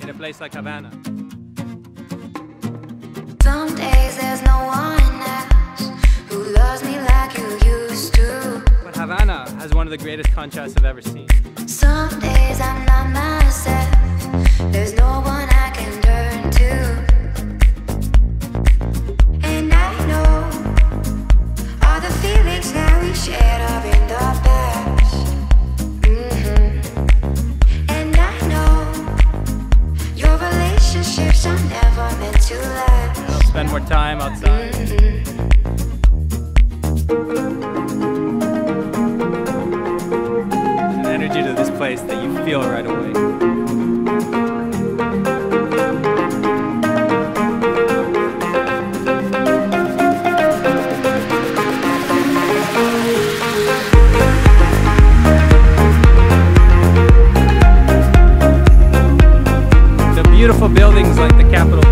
in a place like Havana. Some days there's no one else who loves me like you used to. But Havana has one of the greatest contrasts I've ever seen. Some days I'm not myself. There's no one I can turn to. And I know all the feelings that we shared are in the past. And I know your relationships are never meant to last. I'll spend more time outside. There's an energy to this place that you feel right away. Beautiful buildings like the Capitol